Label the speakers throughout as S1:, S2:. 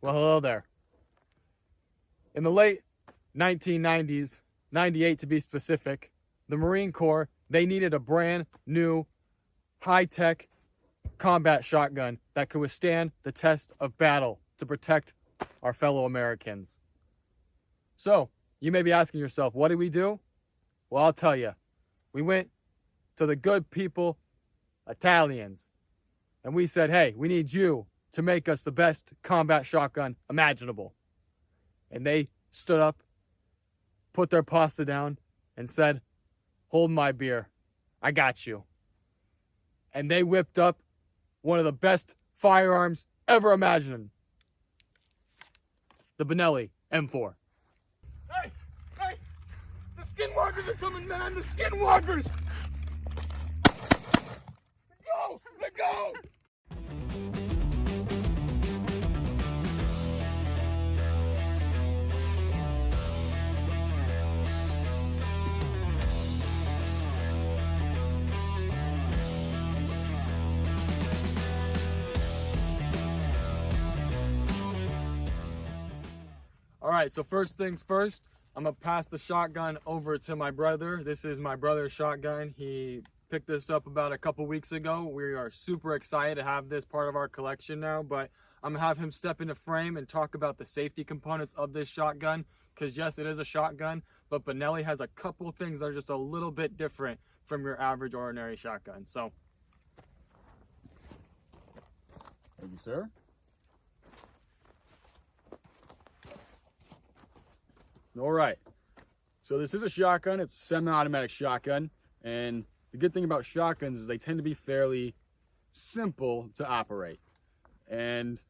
S1: Well, hello there. In the late 1990s, 98 to be specific, the Marine Corps, they needed a brand new, high-tech combat shotgun that could withstand the test of battle to protect our fellow Americans. So, you may be asking yourself, what did we do? Well, I'll tell you. We went to the good people, Italians, and we said, hey, we need you to make us the best combat shotgun imaginable. And they stood up, put their pasta down, and said, hold my beer. I got you. And they whipped up one of the best firearms ever imagined. The Benelli M4. Hey! Hey! The skinwalkers are coming, man! The skinwalkers! Go! Let go! All right, so first things first, I'm gonna pass the shotgun over to my brother. This is my brother's shotgun. He picked this up about a couple weeks ago. We are super excited to have this part of our collection now, but I'm gonna have him step into frame and talk about the safety components of this shotgun, because yes, it is a shotgun, but Benelli has a couple things that are just a little bit different from your average ordinary shotgun. So, thank you, sir. All right, so this is a shotgun. It's a semi-automatic shotgun, and the good thing about shotguns is they tend to be fairly simple to operate. And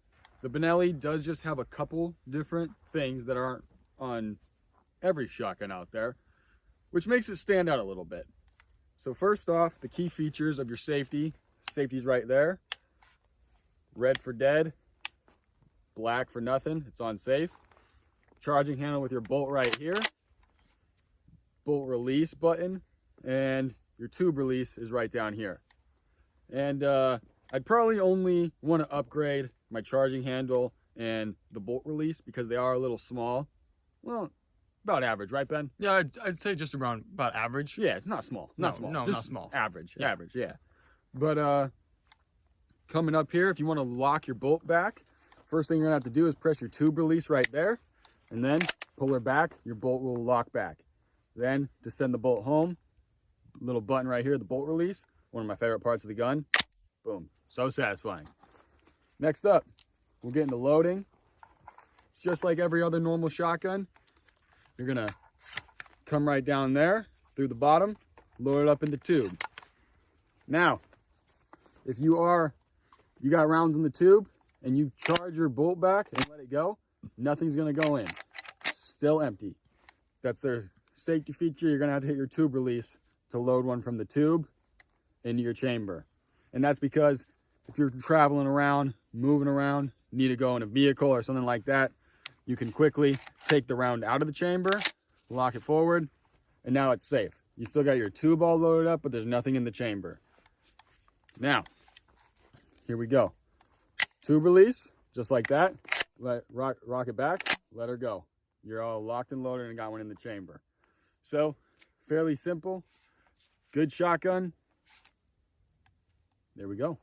S1: the Benelli does just have a couple different things that aren't on every shotgun out there, which makes it stand out a little bit. So first off, the key features of your safety. Safety's right there. Red for dead, black for nothing. It's on safe. Charging handle with your bolt right here, bolt release button, and your tube release is right down here. And I'd probably only want to upgrade my charging handle and the bolt release because they are a little small. Well, about average, right, Ben?
S2: Yeah, I'd say just around about average.
S1: Yeah, it's not small. Not small.
S2: No,
S1: just
S2: not small.
S1: Average.
S2: Yeah.
S1: Average, yeah. But coming up here, if you want to lock your bolt back, first thing you're going to have to do is press your tube release right there. And then pull her back, your bolt will lock back. Then to send the bolt home, little button right here, the bolt release, one of my favorite parts of the gun. Boom, so satisfying. Next up, we'll get into loading. It's just like every other normal shotgun. You're gonna come right down there through the bottom, load it up in the tube. Now, if you got rounds in the tube and you charge your bolt back and let it go, nothing's gonna go in. Still empty. That's their safety feature. You're gonna have to hit your tube release to load one from the tube into your chamber. And that's because if you're traveling around, moving around, need to go in a vehicle or something like that, you can quickly take the round out of the chamber, lock it forward, and now it's safe. You still got your tube all loaded up, but there's nothing in the chamber. Now, here we go. Tube release, just like that. Rock it back, let her go. You're all locked and loaded and got one in the chamber. So, fairly simple, good shotgun. There we go.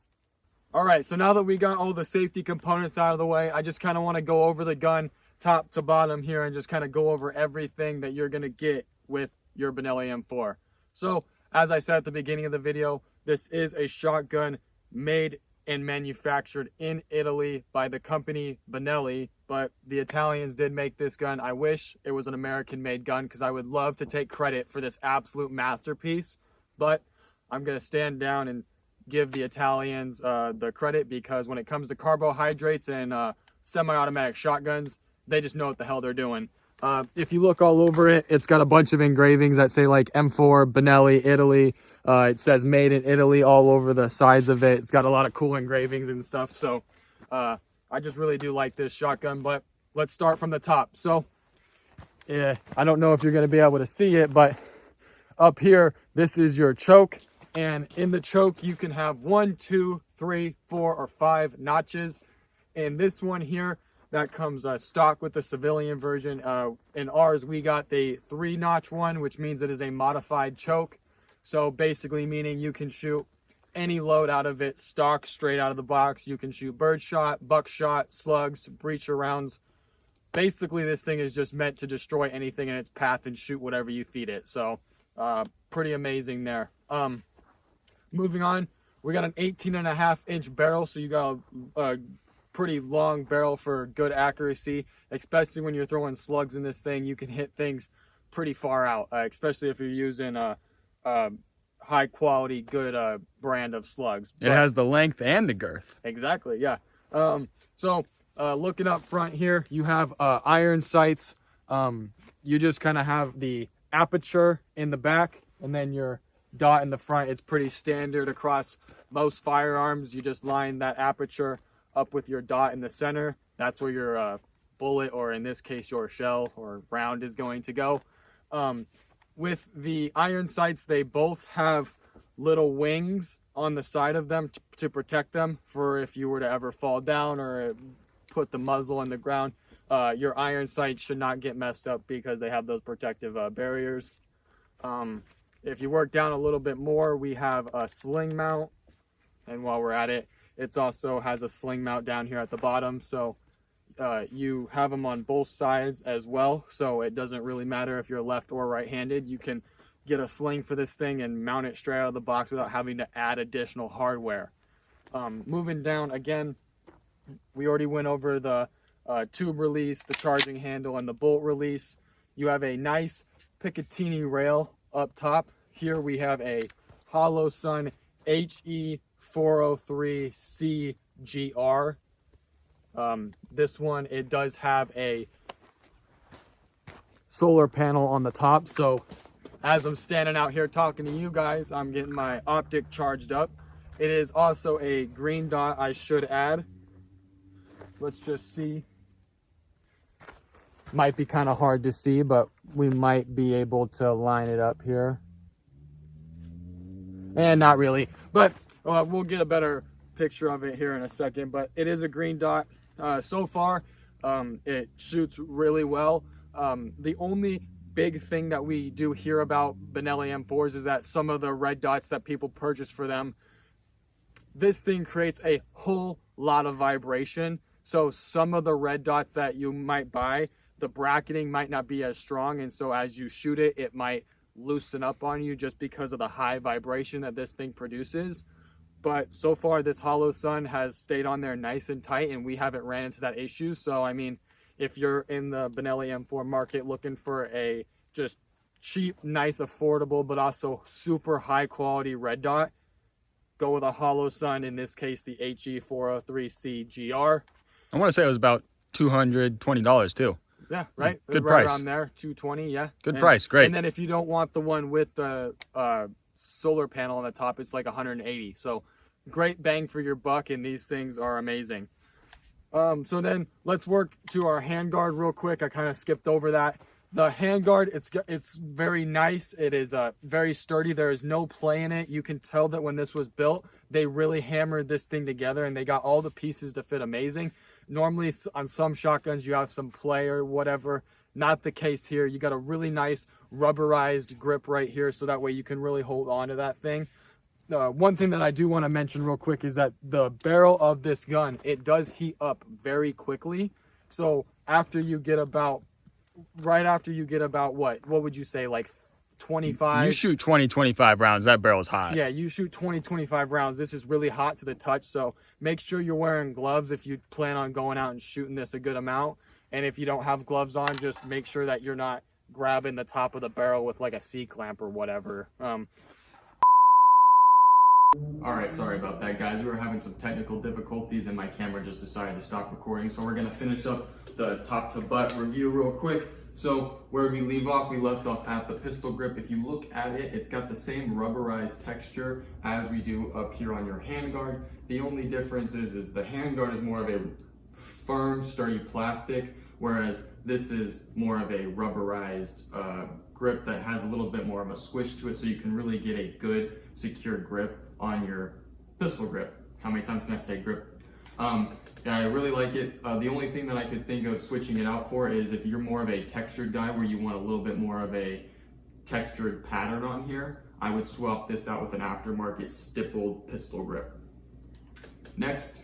S1: All right, so now that we got all the safety components out of the way, I just kind of want to go over the gun top to bottom here and just kind of go over everything that you're going to get with your Benelli M4. So, as I said at the beginning of the video, this is a shotgun made and manufactured in Italy by the company Benelli, but the Italians did make this gun. I wish it was an American-made gun because I would love to take credit for this absolute masterpiece, but I'm going to stand down and give the Italians the credit because when it comes to carbohydrates and semi-automatic shotguns, they just know what the hell they're doing. If you look all over it, it's got a bunch of engravings that say like M4, Benelli, Italy. It says made in Italy all over the sides of it. It's got a lot of cool engravings and stuff. So I just really do like this shotgun, but let's start from the top. So yeah, I don't know if you're going to be able to see it, but up here, this is your choke. And in the choke, you can have 1, 2, 3, 4, or 5 notches. And this one here, that comes stock with the civilian version. In ours, we got the 3-notch one, which means it is a modified choke. So basically meaning you can shoot any load out of it stock straight out of the box. You can shoot birdshot, buckshot, slugs, breacher rounds. Basically, this thing is just meant to destroy anything in its path and shoot whatever you feed it. So pretty amazing there. Moving on, we got an 18.5-inch barrel, so you got a pretty long barrel for good accuracy, especially when you're throwing slugs in this thing. You can hit things pretty far out, especially if you're using a high quality, good brand of slugs.
S2: It has the length and the girth.
S1: Exactly, yeah. Looking up front here, you have iron sights. You just kind of have the aperture in the back and then your dot in the front. It's pretty standard across most firearms. You just line that aperture up with your dot in the center. That's where your bullet, or in this case your shell or round, is going to go. With the iron sights, they both have little wings on the side of them to protect them for if you were to ever fall down or put the muzzle in the ground. Your iron sights should not get messed up because they have those protective barriers. If you work down a little bit more, we have a sling mount, and while we're at it, it also has a sling mount down here at the bottom. So you have them on both sides as well, so it doesn't really matter if you're left or right-handed. You can get a sling for this thing and mount it straight out of the box without having to add additional hardware. Moving down again, we already went over the tube release, the charging handle, and the bolt release. You have a nice Picatinny rail up top. Here we have a Holosun HE403C GR. This one, it does have a solar panel on the top, so as I'm standing out here talking to you guys, I'm getting my optic charged up. It is also a green dot, I should add. Let's just see. Might be kind of hard to see, but we might be able to line it up here. And not really, but we'll get a better picture of it here in a second. But it is a green dot. So far, it shoots really well. The only big thing that we do hear about Benelli M4s is that some of the red dots that people purchase for them, this thing creates a whole lot of vibration. So some of the red dots that you might buy, the bracketing might not be as strong, and so as you shoot it, it might loosen up on you just because of the high vibration that this thing produces. But so far, this Holosun has stayed on there nice and tight, and we haven't ran into that issue. So I mean, if you're in the Benelli M4 market looking for a just cheap, nice, affordable, but also super high quality red dot, go with a Holosun, in this case the HE403C GR.
S2: I want to say it was about $220 too.
S1: Yeah, right.
S2: Good
S1: right
S2: price.
S1: Around there, 220. Yeah.
S2: Good price. Great.
S1: And then if you don't want the one with the solar panel on the top, it's like 180. So great bang for your buck, and these things are amazing. So then let's work to our handguard real quick. I kind of skipped over that. The handguard, it's very nice. It is very sturdy. There is no play in it. You can tell that when this was built, they really hammered this thing together, and they got all the pieces to fit amazing. Normally on some shotguns you have some play or whatever. Not the case here. You got a really nice rubberized grip right here, so that way you can really hold on to that thing. One thing that I do want to mention real quick is that the barrel of this gun, it does heat up very quickly. So after you get about, right after you get about what would you say, like 25?
S2: You shoot 20-25 rounds, that barrel's hot.
S1: Yeah, you shoot 20-25 rounds. This is really hot to the touch, so make sure you're wearing gloves if you plan on going out and shooting this a good amount. And if you don't have gloves on, just make sure that you're not grabbing the top of the barrel with like a C-clamp or whatever. Alright, sorry about that, guys. We were having some technical difficulties and my camera just decided to stop recording, so we're going to finish up the top to butt review real quick. So where we leave off, we left off at the pistol grip. If you look at it, it's got the same rubberized texture as we do up here on your handguard. The only difference is the handguard is more of a firm, sturdy plastic, whereas this is more of a rubberized grip that has a little bit more of a squish to it, so you can really get a good, secure grip on your pistol grip. How many times can I say grip? Yeah, I really like it. The only thing that I could think of switching it out for is if you're more of a textured guy where you want a little bit more of a textured pattern on here, I would swap this out with an aftermarket stippled pistol grip. Next,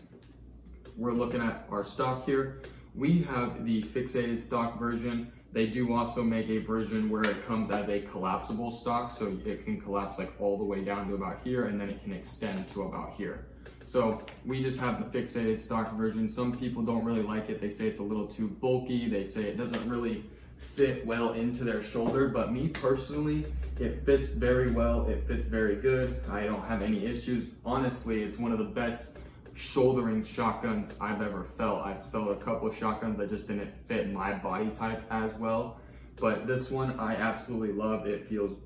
S1: we're looking at our stock here. We have the fixated stock version. They do also make a version where it comes as a collapsible stock, so it can collapse like all the way down to about here, and then it can extend to about here. So we just have the fixated stock version. Some people don't really like it. They say it's a little too bulky. They say it doesn't really fit well into their shoulder, but me personally, it fits very well. It fits very good. I don't have any issues. Honestly, it's one of the best shouldering shotguns I've ever felt. I've felt a couple of shotguns that just didn't fit my body type as well, but this one I absolutely love. It feels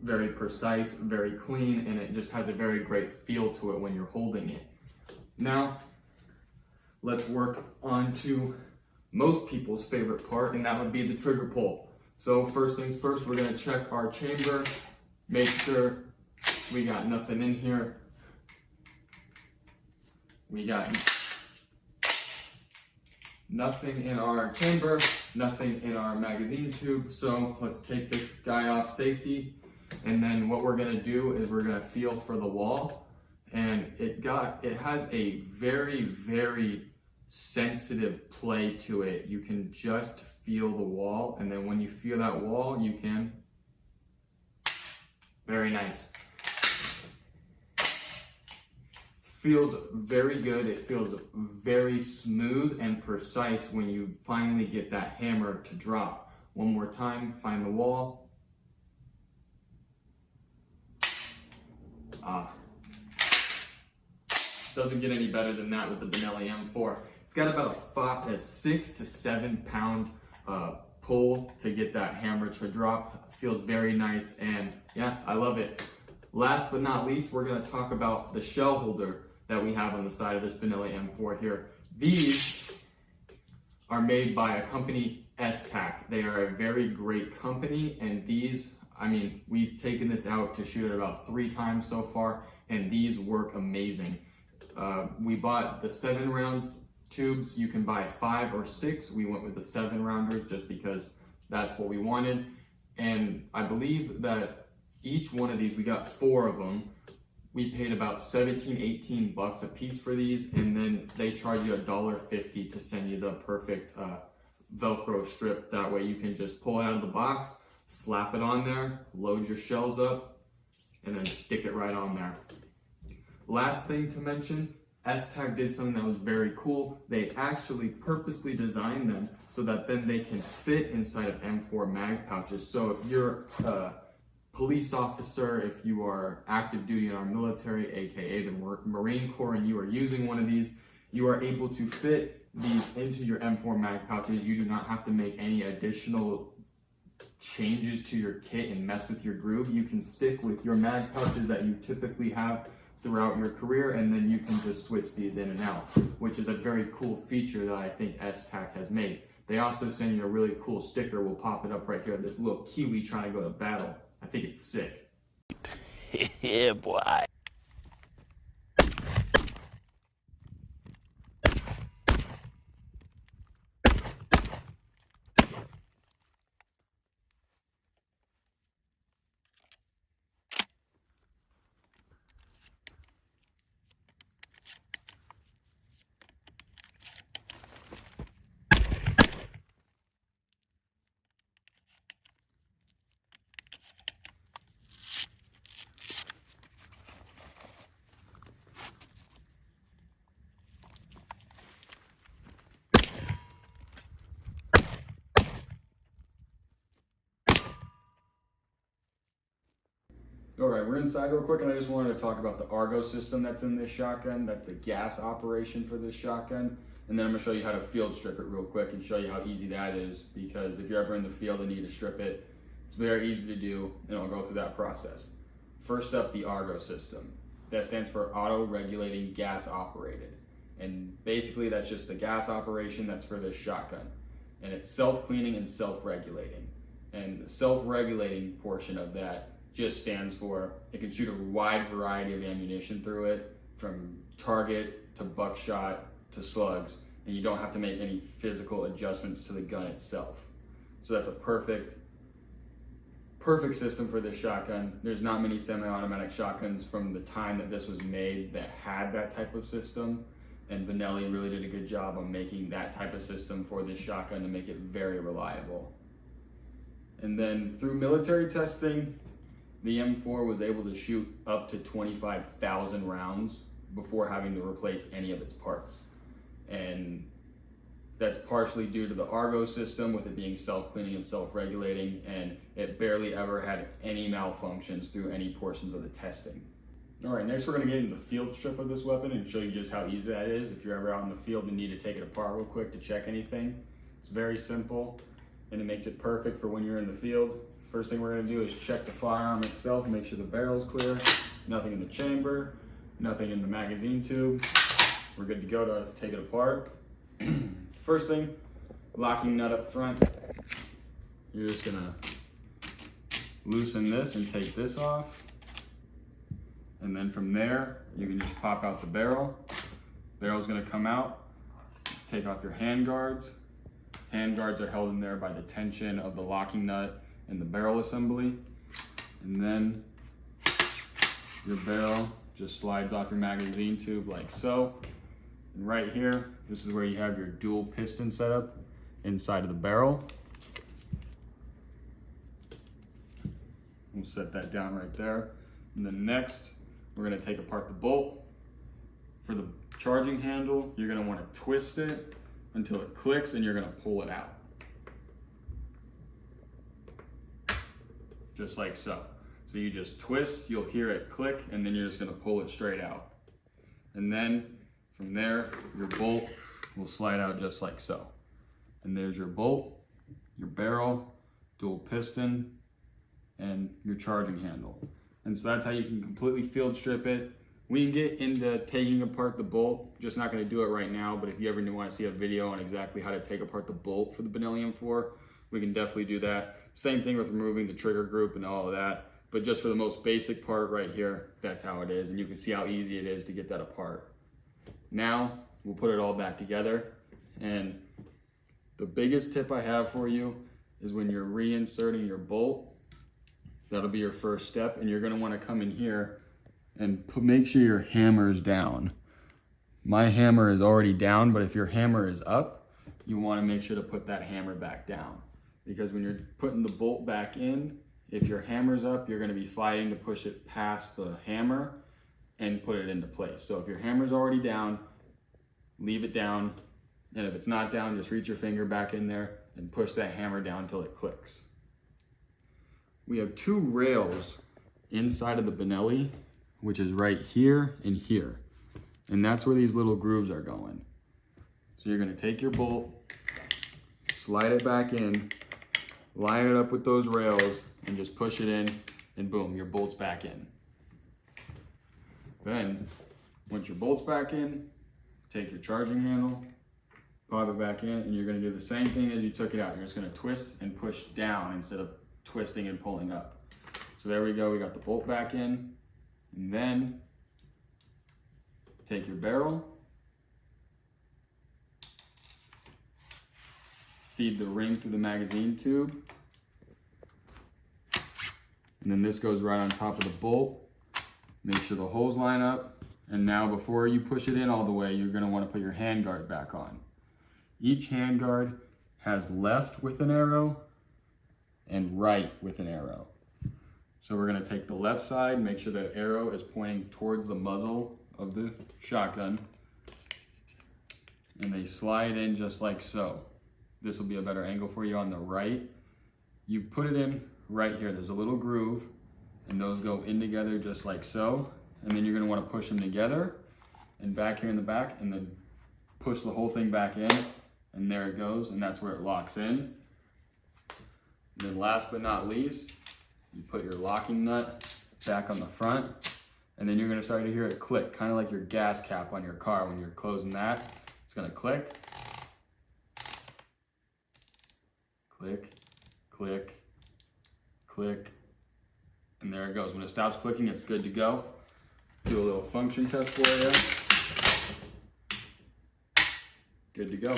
S1: very precise, very clean, and it just has a very great feel to it when you're holding it. Now, let's work on to most people's favorite part, and that would be the trigger pull. So first things first, we're gonna check our chamber, make sure we got nothing in here. We got nothing in our chamber, nothing in our magazine tube. So let's take this guy off safety. And then what we're gonna do is we're gonna feel for the wall. And it has a very, very sensitive play to it. You can just feel the wall. And then when you feel that wall, you can, very nice. Feels very good. It feels very smooth and precise when you finally get that hammer to drop. One more time, find the wall. Doesn't get any better than that with the Benelli M4. It's got about a 6 to 7 pound pull to get that hammer to drop. Feels very nice, and yeah, I love it. Last but not least, we're gonna talk about the shell holder that we have on the side of this Benelli M4 here. These are made by a company, Esstac. They are a very great company, and these, I mean, we've taken this out to shoot it about 3 times so far, and these work amazing. We bought the 7-round tubes. You can buy 5 or 6. We went with the 7-rounders just because that's what we wanted. And I believe that each one of these, we got 4 of them. We paid about 17, 18 bucks a piece for these, and then they charge you $1.50 to send you the perfect Velcro strip. That way you can just pull it out of the box, slap it on there, load your shells up, and then stick it right on there. Last thing to mention, Esstac did something that was very cool. They actually purposely designed them so that then they can fit inside of M4 mag pouches. So if you're a police officer, if you are active duty in our military, aka the Marine Corps, and you are using one of these, you are able to fit these into your M4 mag pouches. You do not have to make any additional changes to your kit and mess with your groove. You can stick with your mag pouches that you typically have throughout your career, and then you can just switch these in and out, which is a very cool feature that I think Esstac has made. They also send you a really cool sticker. We'll pop it up right here, this little Kiwi trying to go to battle. I think it's sick.
S3: Yeah, boy.
S1: All right, we're inside real quick, and I just wanted to talk about the Argo system that's in this shotgun. That's the gas operation for this shotgun. And then I'm gonna show you how to field strip it real quick and show you how easy that is, because if you're ever in the field and need to strip it, it's very easy to do, and I'll go through that process. First up, the Argo system. That stands for auto-regulating gas operated. And basically that's just the gas operation that's for this shotgun. And it's self-cleaning and self-regulating. And the self-regulating portion of that just stands for it can shoot a wide variety of ammunition through it, from target to buckshot to slugs, and you don't have to make any physical adjustments to the gun itself. So that's a perfect system for this shotgun. There's not many semi-automatic shotguns from the time that this was made that had that type of system, and Benelli really did a good job on making that type of system for this shotgun to make it very reliable. And then through military testing, the M4 was able to shoot up to 25,000 rounds before having to replace any of its parts. And that's partially due to the Argo system, with it being self-cleaning and self-regulating, and it barely ever had any malfunctions through any portions of the testing. All right, next we're gonna get into the field strip of this weapon and show you just how easy that is if you're ever out in the field and need to take it apart real quick to check anything. It's very simple, and it makes it perfect for when you're in the field. First thing we're gonna do is check the firearm itself, make sure the barrel's clear, nothing in the chamber, nothing in the magazine tube. We're good to go to take it apart. First thing, locking nut up front. You're just gonna loosen this and take this off. And then from there, you can just pop out the barrel. Barrel's gonna come out. Take off your hand guards. Hand guards are held in there by the tension of the locking nut and the barrel assembly. And then your barrel just slides off your magazine tube like so. And right here, this is where you have your dual piston setup inside of the barrel. We'll set that down right there. And then next, we're gonna take apart the bolt. For the charging handle, you're gonna wanna twist it until it clicks, and you're gonna pull it out. Just like so. So you just twist, you'll hear it click, and then you're just gonna pull it straight out. And then from there, your bolt will slide out just like so. And there's your bolt, your barrel, dual piston, and your charging handle. And so that's how you can completely field strip it. We can get into taking apart the bolt, just not gonna do it right now, but if you ever wanna see a video on exactly how to take apart the bolt for the Benelli M4, we can definitely do that. Same thing with removing the trigger group and all of that, but just for the most basic part right here, that's how it is, and you can see how easy it is to get that apart. Now, we'll put it all back together, and the biggest tip I have for you is when you're reinserting your bolt, that'll be your first step, and you're gonna wanna come in here and make sure your hammer is down. My hammer is already down, but if your hammer is up, you wanna make sure to put that hammer back down. Because when you're putting the bolt back in, if your hammer's up, you're gonna be fighting to push it past the hammer and put it into place. So if your hammer's already down, leave it down. And if it's not down, just reach your finger back in there and push that hammer down until it clicks. We have two rails inside of the Benelli, which is right here and here. And that's where these little grooves are going. So you're gonna take your bolt, slide it back in, line it up with those rails, and just push it in, and boom, your bolt's back in. Then, once your bolt's back in, take your charging handle, pop it back in, and you're gonna do the same thing as you took it out. You're just gonna twist and push down instead of twisting and pulling up. So there we go, we got the bolt back in. And then, take your barrel, feed the ring through the magazine tube, and then this goes right on top of the bolt. Make sure the holes line up, and now before you push it in all the way, you're gonna wanna put your hand guard back on. Each hand guard has left with an arrow and right with an arrow. So we're gonna take the left side, make sure the arrow is pointing towards the muzzle of the shotgun, and they slide in just like so. This will be a better angle for you on the right. You put it in right here. There's a little groove, and those go in together just like so. And then you're gonna wanna push them together and back here in the back, and then push the whole thing back in, and there it goes, and that's where it locks in. And then last but not least, you put your locking nut back on the front, and then you're gonna start to hear it click, kind of like your gas cap on your car. When you're closing that, it's gonna click. Click, click, click, and there it goes. When it stops clicking, it's good to go. Do a little function test for you. Good to go.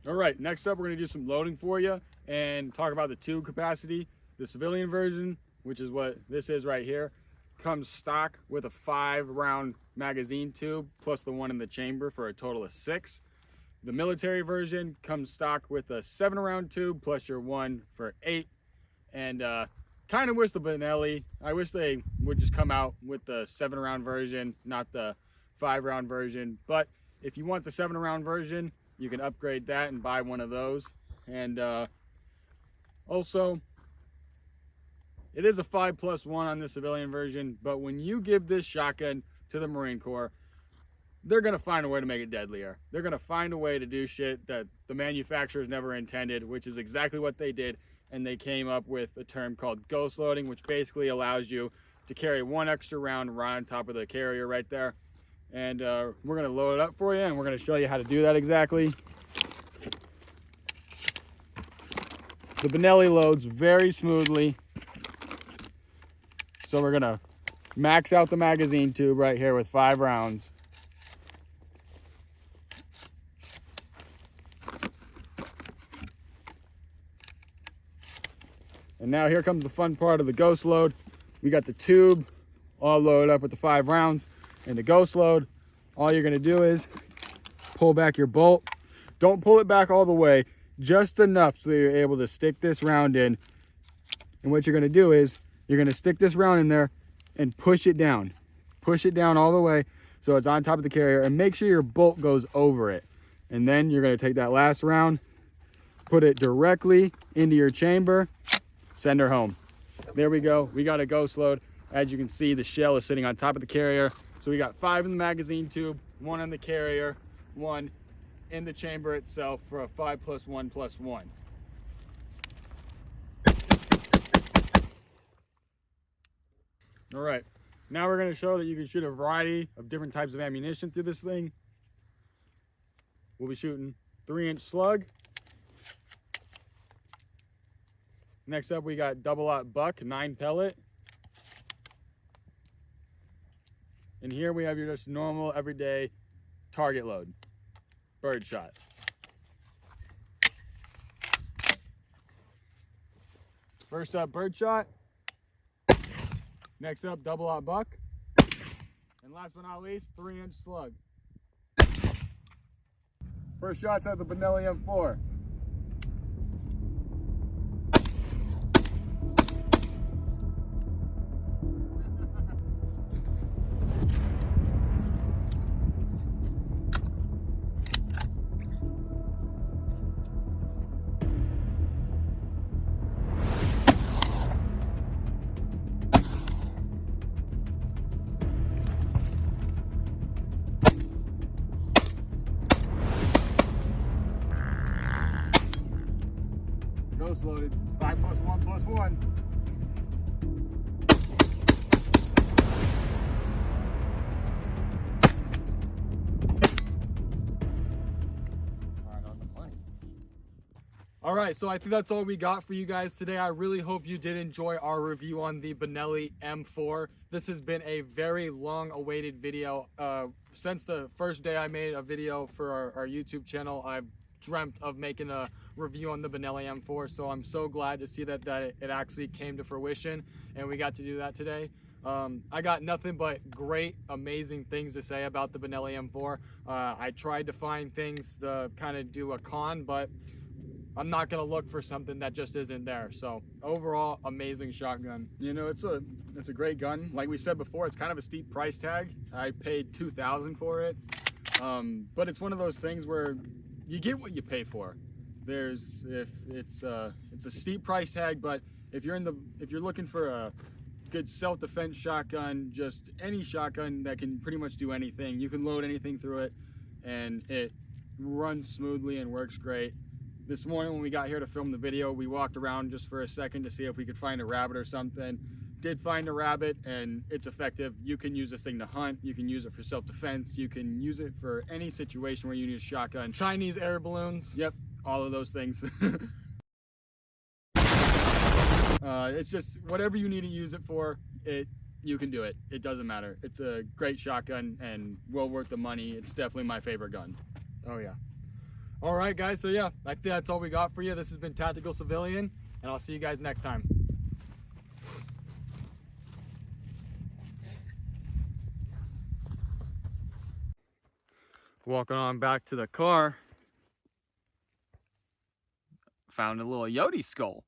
S1: All right, next up we're going to do some loading for you and talk about the tube capacity. The civilian version, which is what this is right here, comes stock with a 5-round magazine tube plus the one in the chamber for a total of 6. The military version comes stock with a 7-round tube plus your one for 8. And kind of wish the Benelli, I wish they would just come out with the 7-round version, not the 5-round version. But if you want the 7-round version, you can upgrade that and buy one of those. And also, it is a 5+1 on the civilian version, but when you give this shotgun to the Marine Corps, they're going to find a way to make it deadlier. They're going to find a way to do shit that the manufacturers never intended, which is exactly what they did. And they came up with a term called ghost loading, which basically allows you to carry 1 extra round right on top of the carrier right there. And we're going to load it up for you, and we're going to show you how to do that exactly. The Benelli loads very smoothly. So we're going to max out the magazine tube right here with 5 rounds. And now here comes the fun part of the ghost load. We got the tube all loaded up with the 5 rounds. And the ghost load, all you're going to do is pull back your bolt. Don't pull it back all the way, just enough so that you're able to stick this round in. And what you're going to do is you're going to stick this round in there and push it down. Push it down all the way so it's on top of the carrier, and make sure your bolt goes over it. And then you're going to take that last round, put it directly into your chamber, send her home. There we go. We got a ghost load. As you can see, the shell is sitting on top of the carrier. So we got 5 in the magazine tube, 1 on the carrier, 1 in the chamber itself for a 5+1+1. All right, now we're going to show that you can shoot a variety of different types of ammunition through this thing. We'll be shooting 3-inch slug. Next up, we got double-aught buck, 9 pellet. And here we have your just normal, everyday target load, bird shot. First up, bird shot. Next up, double-aught buck. And last but not least, 3-inch slug. First shot's at the Benelli M4. Ghost loaded, 5+1+1. Right on the money. All right, so I think that's all we got for you guys today. I really hope you did enjoy our review on the Benelli M4. This has been a very long-awaited video. Since the first day I made a video for our YouTube channel, I've dreamt of making a review on the Benelli M4, so I'm so glad to see that it actually came to fruition and we got to do that today. I got nothing but great, amazing things to say about the Benelli M4. I tried to find things to kind of do a con, but I'm not gonna look for something that just isn't there. So overall, amazing shotgun. You know, it's a great gun. Like we said before, it's kind of a steep price tag. I paid $2,000 for it, but it's one of those things where you get what you pay for. It's a steep price tag, but if you're looking for a good self-defense shotgun, just any shotgun that can pretty much do anything, you can load anything through it, and it runs smoothly and works great. This morning when we got here to film the video, we walked around just for a second to see if we could find a rabbit or something. Did find a rabbit, and it's effective. You can use this thing to hunt, you can use it for self-defense, you can use it for any situation where you need a shotgun. Chinese air balloons, yep, all of those things. It's just whatever you need to use it for, it you can do it. It doesn't matter. It's a great shotgun and well worth the money. It's definitely my favorite gun. Oh yeah. All right, guys. So yeah, I think that's all we got for you. This has been Tactical Civilian, and I'll see you guys next time. Walking on back to the car. Found a little Yodi skull.